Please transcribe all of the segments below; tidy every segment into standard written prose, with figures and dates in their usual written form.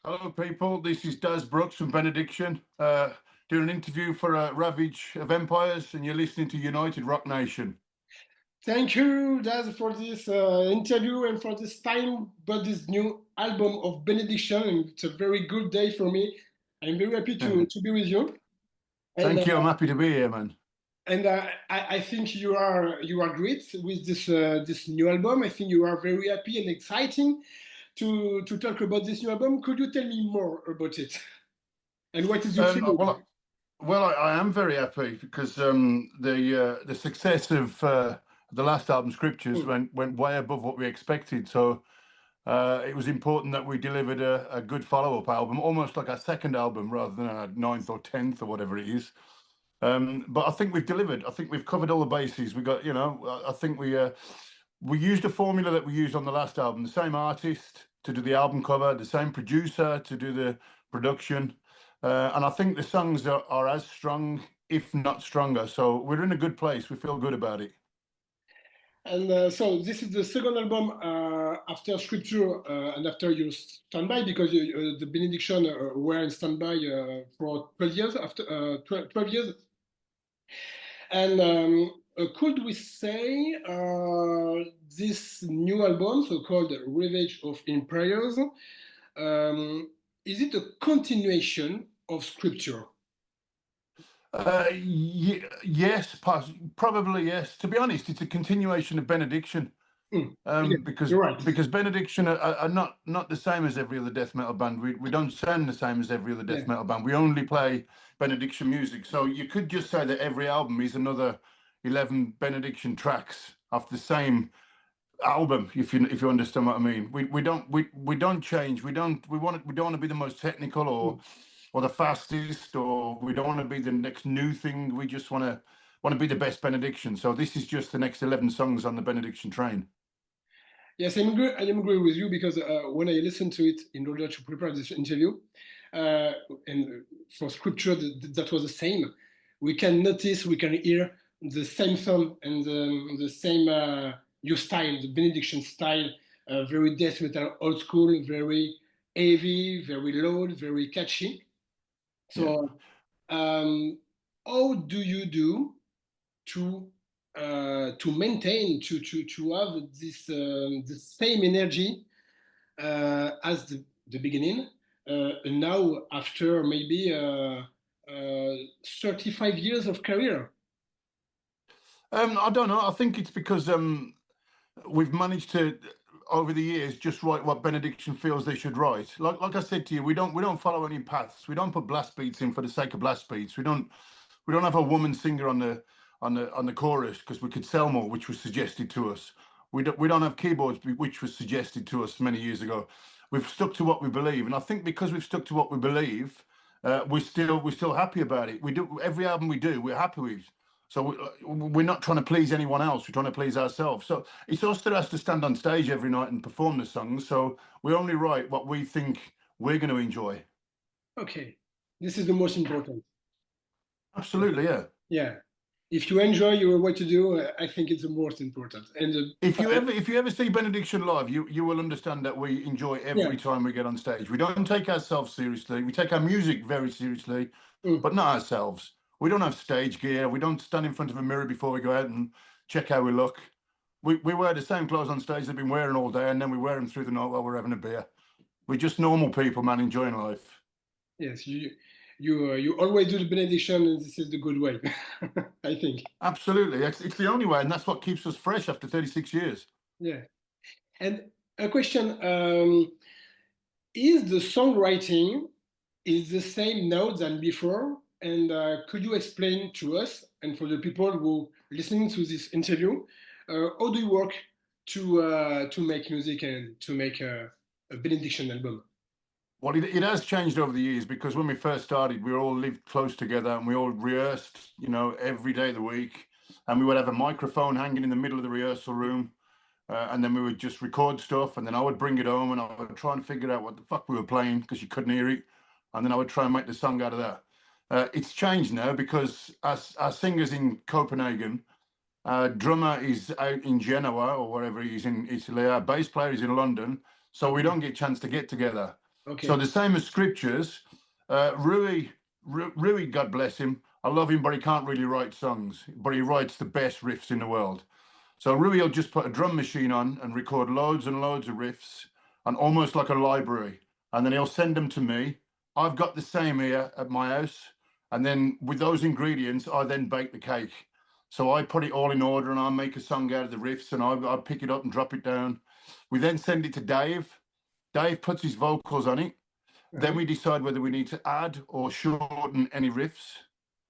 Hello, people. This is Daz Brooks from Benediction, doing an interview for Ravage of Empires, and you're listening to United Rock Nation. Thank you, Daz, for this interview and for this time about this new album of Benediction. And it's a very good day for me. I'm very happy to be with you. And Thank you. I'm happy to be here, man. I think you are great with this new album. I think you are very happy and exciting to talk about this new album. Could you tell me more about it? And what is your feeling? I am very happy because the success of the last album, Scriptures, went way above what we expected. So it was important that we delivered a good follow-up album, almost like our second album rather than our ninth or 10th or whatever it is. But I think we've delivered. I think we've covered all the bases. We got, I think we used a formula that we used on the last album, the same artist to do the album cover, the same producer to do the production. And I think the songs are as strong, if not stronger. So we're in a good place. We feel good about it. And so this is the second album after Scripture and after your standby, because the Benediction were in standby for 12 years, after 12 years. And could we say this new album, so-called Ravage of Empires, is it a continuation of Scripture? Yes, probably yes. To be honest, it's a continuation of Benediction. Because right. because Benediction are not the same as every other death metal band. We don't sound the same as every other death metal band. We only play Benediction music. So you could just say that every album is another 11 Benediction tracks off the same album, if you understand what I mean. We don't change. We don't want to be the most technical or the fastest, or we don't want to be the next new thing. We just want to be the best Benediction. So this is just the next 11 songs on the Benediction train. Yes, I am agree with you, because when I listened to it in order to prepare this interview, and for Scripture, that was the same. We can notice, we can hear the same song and the same new style, the Benediction style, very death metal, old school, very heavy, very loud, very catchy. So, how do you do to maintain to have this the same energy as the beginning, and now after maybe 35 years of career? I don't know. I think it's because we've managed to, over the years, just write what Benediction feels they should write. Like I said to you, we don't follow any paths. We don't put blast beats in for the sake of blast beats. We don't have a woman singer on the chorus because we could sell more, which was suggested to us. We don't have keyboards, which was suggested to us many years ago. We've stuck to what we believe, and I think because we've stuck to what we believe, we're still happy about it. We do every album we do, we're happy with. So we're not trying to please anyone else. We're trying to please ourselves. So it's us that has to stand on stage every night and perform the songs. So we only write what we think we're going to enjoy. Okay, this is the most important. Absolutely, yeah. Yeah. If you enjoy what you do, I think it's the most important. And if you ever see Benediction live, you will understand that we enjoy every time we get on stage. We don't take ourselves seriously. We take our music very seriously, but not ourselves. We don't have stage gear. We don't stand in front of a mirror before we go out and check how we look. We wear the same clothes on stage they've been wearing all day, and then we wear them through the night while we're having a beer. We're just normal people, man, enjoying life. Yes, you always do the Benediction, and this is the good way, I think. Absolutely. It's the only way, and that's what keeps us fresh after 36 years. Yeah. And a question, is the songwriting is the same now than before? And could you explain to us and for the people who listening to this interview, how do you work to make music and to make a Benediction album? Well, it has changed over the years, because when we first started, we all lived close together and we all rehearsed, every day of the week. And we would have a microphone hanging in the middle of the rehearsal room. And then we would just record stuff, and then I would bring it home and I would try and figure out what the fuck we were playing, because you couldn't hear it. And then I would try and make the song out of that. It's changed now, because our singer's in Copenhagen, our drummer is out in Genoa or wherever he is in Italy, our bass player is in London, so we don't get a chance to get together. Okay. So the same as scriptures, Rui, God bless him. I love him, but he can't really write songs. But he writes the best riffs in the world. So Rui will just put a drum machine on and record loads and loads of riffs, and almost like a library. And then he'll send them to me. I've got the same here at my house. And then with those ingredients, I then bake the cake. So I put it all in order and I make a song out of the riffs and I pick it up and drop it down. We then send it to Dave. Dave puts his vocals on it. Then we decide whether we need to add or shorten any riffs.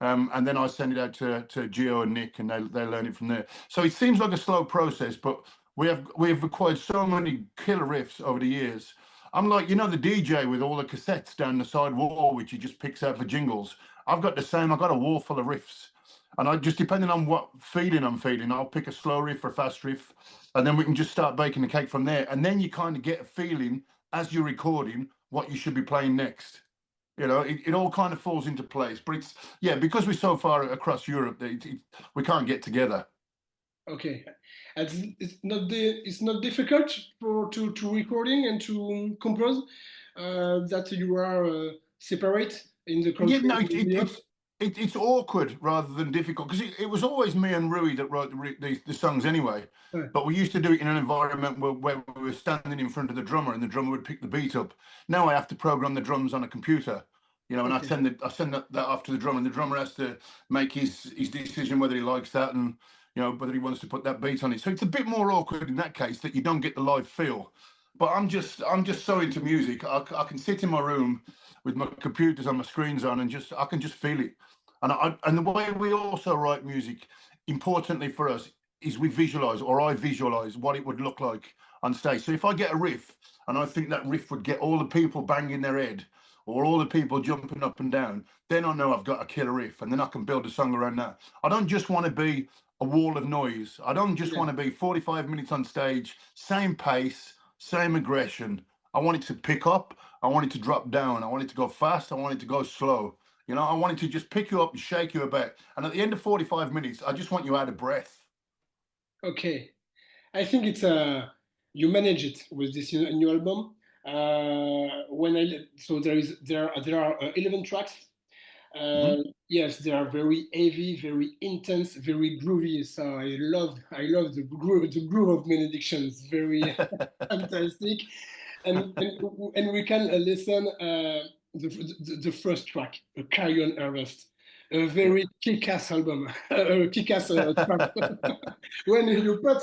And then I send it out to Gio and Nick, and they learn it from there. So it seems like a slow process, but we have acquired so many killer riffs over the years. I'm like, the DJ with all the cassettes down the side wall, which he just picks out for jingles. I've got the same. I've got a wall full of riffs, and I just, depending on what feeling I'm feeling, I'll pick a slow riff or a fast riff, and then we can just start baking the cake from there. And then you kind of get a feeling as you're recording what you should be playing next. It all kind of falls into place. But because we're so far across Europe, we can't get together. Okay. It's not difficult to recording and to compose that you are separate in the Yeah, country no, in Europe. it's awkward rather than difficult, because it was always me and Rui that wrote the songs anyway. Yeah. But we used to do it in an environment where we were standing in front of the drummer and the drummer would pick the beat up. Now I have to program the drums on a computer, and Okay. I send that off to the drummer, and the drummer has to make his decision whether he likes that and whether he wants to put that beat on it. So it's a bit more awkward in that case, that you don't get the live feel. But I'm just so into music. I can sit in my room with my computers on, my screens on, and I can just feel it. And the way we also write music, importantly for us, is we visualize, or I visualize what it would look like on stage. So if I get a riff and I think that riff would get all the people banging their head or all the people jumping up and down, then I know I've got a killer riff, and then I can build a song around that. I don't just want to be a wall of noise. I don't just want to be 45 minutes on stage, same pace, same aggression. I want it to pick up. I want it to drop down. I want it to go fast. I want it to go slow. I want it to just pick you up and shake you a bit. And at the end of 45 minutes, I just want you out of breath. Okay. I think it's you manage it with this new album. So there are 11 tracks. Mhm. Yes, they are very heavy, very intense, very groovy. So I love the groove of Benediction. It's very fantastic, and we can listen the first track, Carrion Harvest, a Yeah. very kick-ass album, a kick-ass track. When you put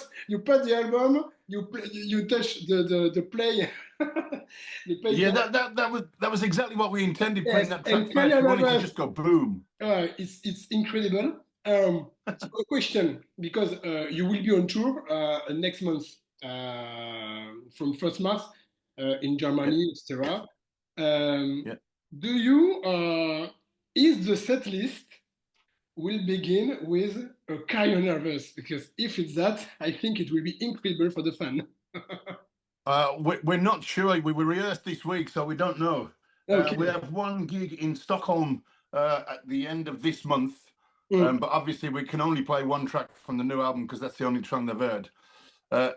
the album, you touch the play, the play Yeah, button. that was exactly what we intended putting Yes, that track and first. Carrion We wanted to Harvest, just go boom. it's incredible. So a question, because you will be on tour next month from 1st March in Yeah, Germany, etc. Um, yeah. do you is the set list will begin with a Carrion Harvest? Because if it's that, I think it will be incredible for the fan. We're not sure. We rehearsed this week, so we don't know. We Okay. have one gig in Stockholm at the end of this month, Mm. but obviously we can only play one track from the new album because that's the only song they've heard.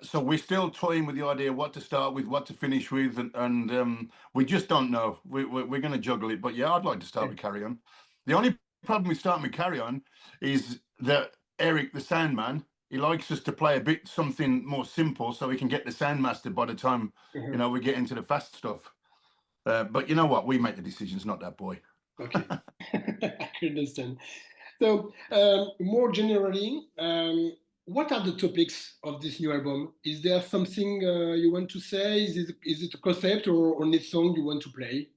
So we're still toying with the idea what to start with, what to finish with, and we just don't know. We're going to juggle it, but yeah, I'd like to start with Carry On. The only problem with starting with Carry On is that Eric, the sound man, he likes us to play a bit something more simple so we can get the sound mastered by the time Mhm. we get into the fast stuff. But you know what? We make the decisions, not that boy. Okay. I can understand. So, more generally, what are the topics of this new album? Is there something you want to say? Is it a concept or only song you want to play?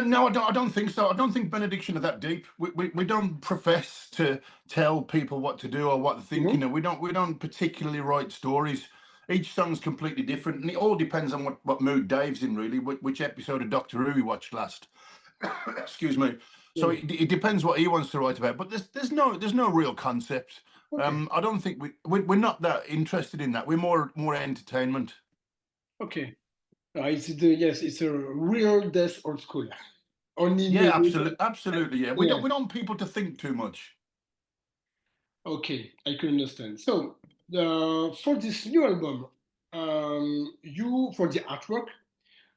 No, I don't think so. I don't think Benediction are that deep. We don't profess to tell people what to do or what to think. Mhm. We don't particularly write stories. Each song's completely different, and it all depends on what mood Dave's in, really. Which episode of Doctor Who we watched last. Excuse me. So Yeah. it depends what he wants to write about. But there's no real concept. Okay. I don't think we're not that interested in that. We're more entertainment. Okay. Yes, it's a real death old school. Only Yeah, music. absolutely. Yeah, we Yeah. don't want people to think too much. Okay, I can understand. So, for this new album, you for the artwork,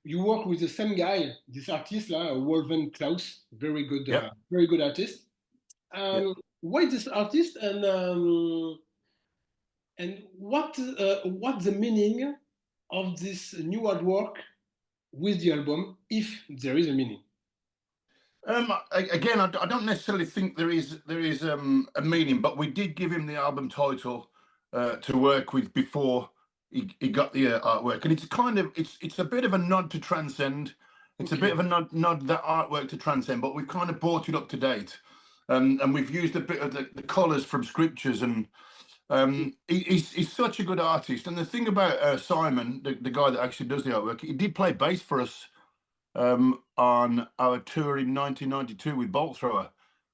you work with the same guy, this artist, Wolven Klaus, Yeah, very good artist. yeah. Why this artist, and what's the meaning of this new artwork with the album, if there is a meaning? Again, I don't necessarily think there is a meaning, but we did give him the album title to work with before he got the artwork, and it's kind of it's a bit of a nod to transcend. It's a bit Okay. of a nod that artwork to transcend, but we've kind of brought it up to date, and we've used a bit of the colours from scriptures, and he's such a good artist. And the thing about Simon, the guy that actually does the artwork, he did play bass for us on our tour in 1992 with Bolt Thrower.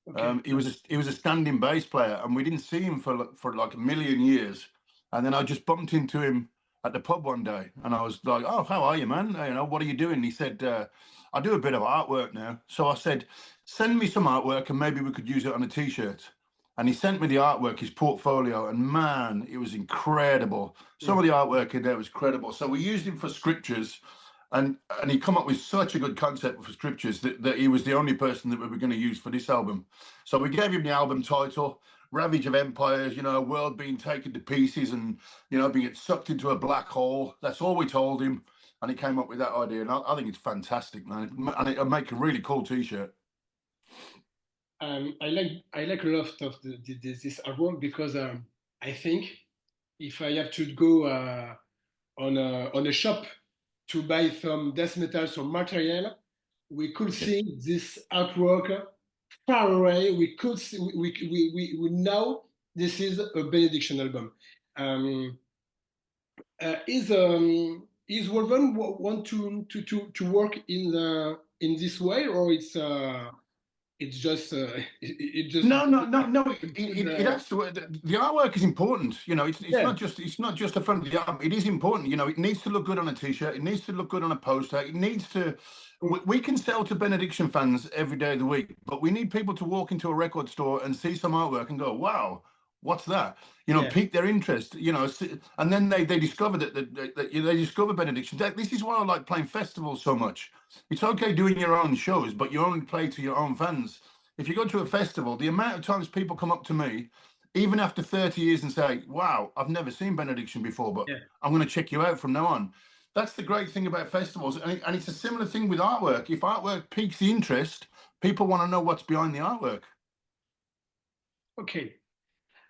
Okay. He was a standing bass player, and we didn't see him for like a million years. And then I just bumped into him at the pub one day, and I was like, "Oh, how are you, man? What are you doing?" He said, "I do a bit of artwork now." So I said, "Send me some artwork, and maybe we could use it on a T-shirt." And he sent me the artwork, his portfolio, and man, it was incredible. Yeah. Some of the artwork in there was incredible. So we used him for scriptures, and he come up with such a good concept for scriptures that he was the only person that we were going to use for this album. So we gave him the album title, Ravage of Empires, a world being taken to pieces and, being sucked into a black hole. That's all we told him. And he came up with that idea. And I think it's fantastic, man. And it'll make a really cool T-shirt. I like a lot of this artwork because I think if I have to go on a shop to buy some death metal, some material, we could Yeah. see this artwork far away. We could see, we know this is a Benediction album. Um, is Wolven want to work in this way, or it's just it just No, no, no, no. It uh, has to. The artwork is important. It's yeah. not just the front of the album. It is important. It needs to look good on a T-shirt. It needs to look good on a poster. It needs to. We can sell to Benediction fans every day of the week, but we need people to walk into a record store and see some artwork and go, "Wow, what's that?" Yeah. Pique their interest. And then they discover that they discover Benediction. This is why I like playing festivals so much. It's okay doing your own shows, but you only play to your own fans. If you go to a festival, the amount of times people come up to me, even after 30 years, and say, "Wow, I've never seen Benediction before, but Yeah. I'm going to check you out from now on." That's the great thing about festivals. And it's a similar thing with artwork. If artwork piques the interest, people want to know what's behind the artwork. Okay.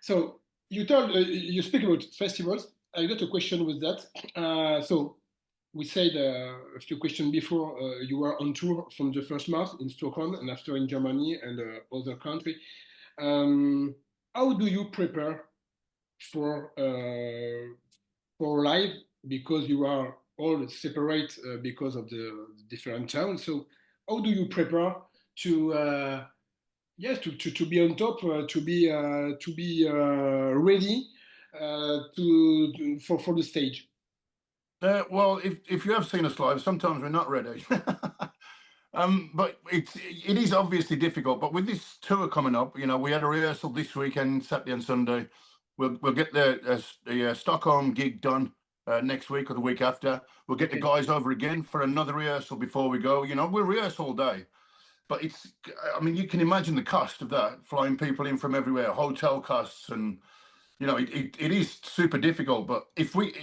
So you speak about festivals. I got a question with that. So we said a few questions before. You were on tour from the first March in Stockholm and after in Germany and other country. Um, how do you prepare for uh, live, because you are all separate because of the different towns? So how do you prepare to yes, to be on top, to be ready for the stage? Well, if you have seen us live, sometimes we're not ready. But it is obviously difficult. But with this tour coming up, we had a rehearsal this weekend, Saturday and Sunday. We'll get the Stockholm gig done next week or the week after. We'll get the Okay. guys over again for another rehearsal before we go. We'll rehearse all day. But I mean, you can imagine the cost of that, flying people in from everywhere, hotel costs, and it is super difficult. But if we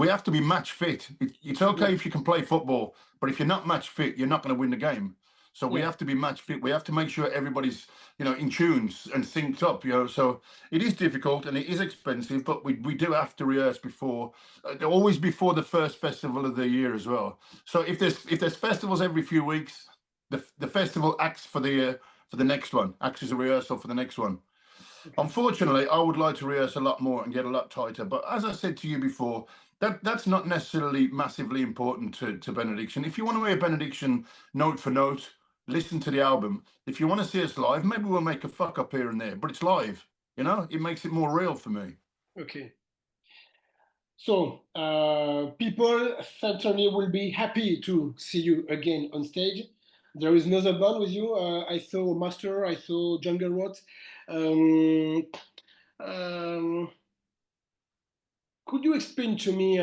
have to be match fit. It's Yeah. okay if you can play football, but if you're not match fit, you're not going to win the game. So we Yeah. have to be match fit. We have to make sure everybody's in tune and synced up. So it is difficult and it is expensive, but we do have to rehearse before, always before the first festival of the year as well. So if there's festivals every few weeks, the festival acts for the next one, acts as a rehearsal for the next one. Okay. Unfortunately, I would like to rehearse a lot more and get a lot tighter. But as I said to you before, that's not necessarily massively important to Benediction. If you want to hear Benediction note for note, listen to the album. If you want to see us live, maybe we'll make a fuck up here and there, but it's live. It makes it more real for me. Okay. So people certainly will be happy to see you again on stage. There is another band with you. I saw Master. I saw Jungle Rot. Um, um, could you explain to me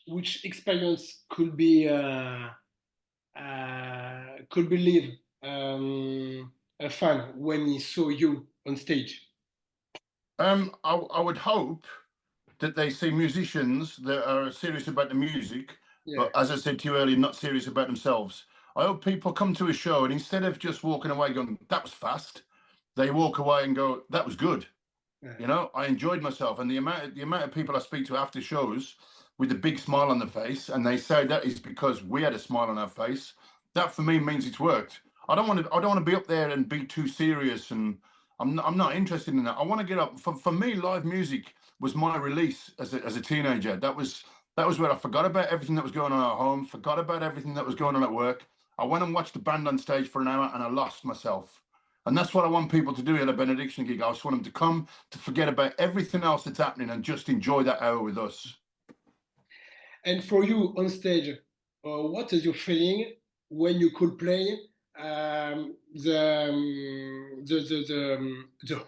which experience could believe a fan when he saw you on stage? I would hope that they see musicians that are serious about the music, Yeah, but as I said to you earlier, not serious about themselves. I hope people come to a show and instead of just walking away going, that was fast, they walk away and go, that was good. yeah, You know, I enjoyed myself. And the amount of people I speak to after shows with a big smile on their face, and they say that is because we had a smile on our face, that for me means it's worked. I don't want to be up there and be too serious, and I'm not interested in that. I want to get up. For me, live music was my release as a teenager. That was where I forgot about everything that was going on at home, forgot about everything that was going on at work. I went and watched the band on stage for an hour and I lost myself. And that's what I want people to do at a Benediction gig. I just want them to come to forget about everything else that's happening and just enjoy that hour with us. and for you on stage, what is your feeling when you could play the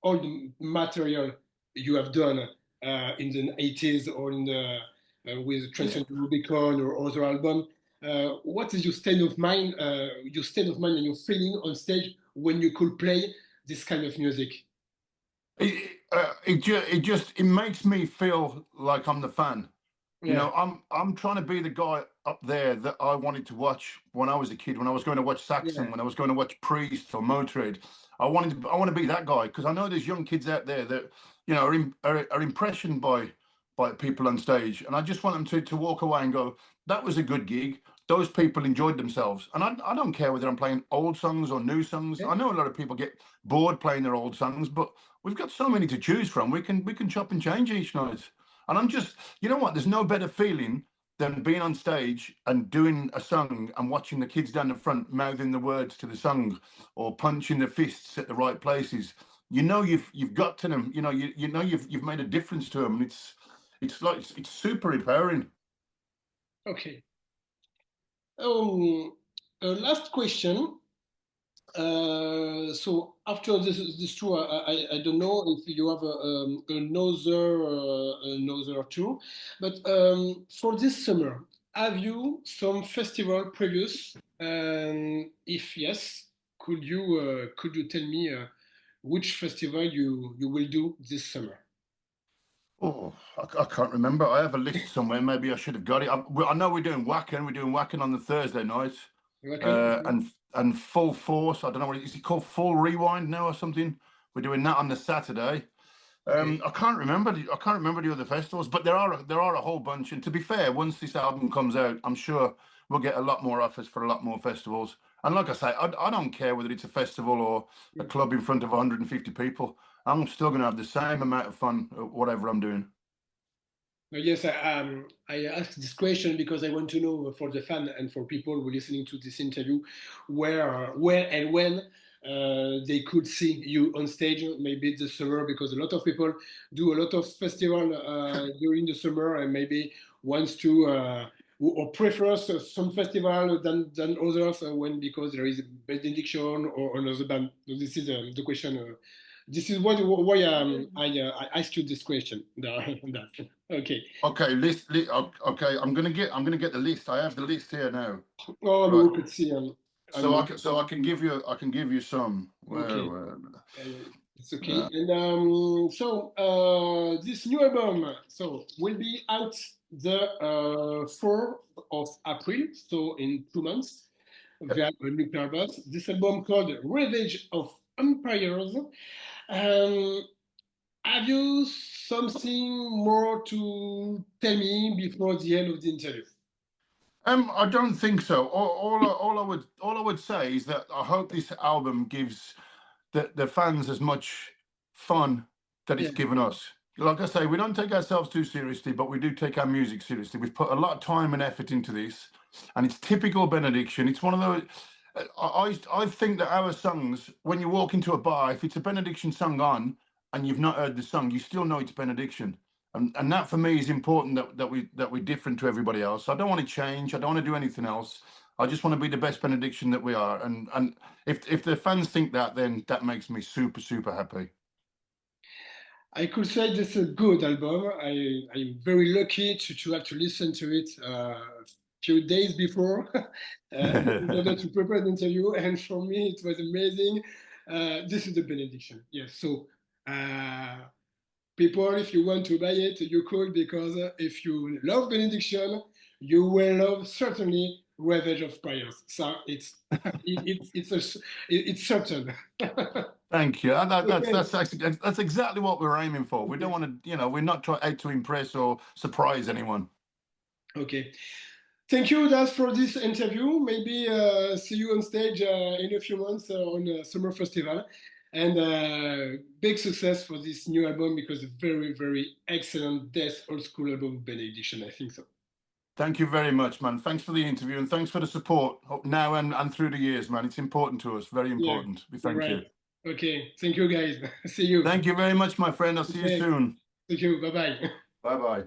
old material you have done in the 80s or in the with Yeah. Transcend Rubicon or other album? What is your state of mind? Your state of mind and your feeling on stage when you could play this kind of music? It makes me feel like I'm the fan. You Yeah, know, I'm trying to be the guy up there that I wanted to watch when I was a kid, when I was going to watch yeah, Saxon, when I was going to watch Priest or Motörhead. I want to be that guy because I know there's young kids out there that are impressioned by people on stage, and I just want them to walk away and go, that was a good gig. Those people enjoyed themselves, and I don't care whether I'm playing old songs or new songs. yeah. I know a lot of people get bored playing their old songs, but we've got so many to choose from. We can chop and change each night. And I'm just, you know what? There's no better feeling than being on stage and doing a song and watching the kids down the front mouthing the words to the song or punching their fists at the right places. You know you've got to them. You know you know you've made a difference to them. It's super empowering. Okay. Um, Last question. So after this tour, I don't know if you have another tour, but for this summer, have you some festival previous? And if yes, could you tell me which festival you will do this summer? Oh, I can't remember. I have a list somewhere. Maybe I should have got it. I know we're doing Wacken. We're doing Wacken on the Thursday night, Okay. and Full Force. I don't know what is it called. Full Rewind now or something. We're doing that on the Saturday. Okay. I can't remember the other festivals, but there are a whole bunch. And to be fair, once this album comes out, I'm sure we'll get a lot more offers for a lot more festivals. And like I say, I don't care whether it's a festival or a club in front of 150 people. I'm still going to have the same amount of fun at whatever I'm doing. Yes, I asked this question because I want to know for the fan and for people who are listening to this interview, where and when they could see you on stage, maybe this summer, because a lot of people do a lot of festival during the summer and maybe wants to or prefers some festival than others when because there is a benediction or another band. So this is the question. This is why I asked you this question. That. Okay. Okay, okay, I'm gonna get the list. I have the list here now. Oh, Right. we could see. So I I'm can so I can give you some. okay. Where It's okay. uh, And so this new album will be out the 4th of April, so in 2 months, via a nuclear bus. This album called Ravage of Empires. Um, have you something more to tell me before the end of the interview? I don't think so. All I would say is that I hope this album gives the fans as much fun that Yeah. it's given us. Like I say, we don't take ourselves too seriously, but we do take our music seriously. We've put a lot of time and effort into this, and it's typical Benediction. It's one of those. I think that our songs, when you walk into a bar, if it's a Benediction song on and you've not heard the song, you still know it's Benediction. And that for me is important that we're different to everybody else. I don't want to change. I don't want to do anything else. I just want to be the best Benediction that we are. And if the fans think that, then that makes me super, super happy. I could say this is a good album. I'm very lucky to have to listen to it a few days before in order to prepare the interview. And for me, it was amazing. This is the Benediction. Yes. So, people, if you want to buy it, you could, because if you love Benediction, you will love certainly Ravage of Empires. So it's certain. Thank you. And Okay. that's exactly what we're aiming for. We don't Okay. want to, we're not trying out to impress or surprise anyone. Okay. Thank you, Das, for this interview. Maybe see you on stage in a few months on a summer festival. And big success for this new album, because a very, very excellent death old school album, Benediction. I think so. Thank you very much, man. Thanks for the interview and thanks for the support now and through the years, man. It's important to us. Very Yeah, important. We you're thank right. you. Okay. Thank you, guys. See you. Thank you very much, my friend. I'll see you Okay. soon. Thank you. Bye bye. Bye bye.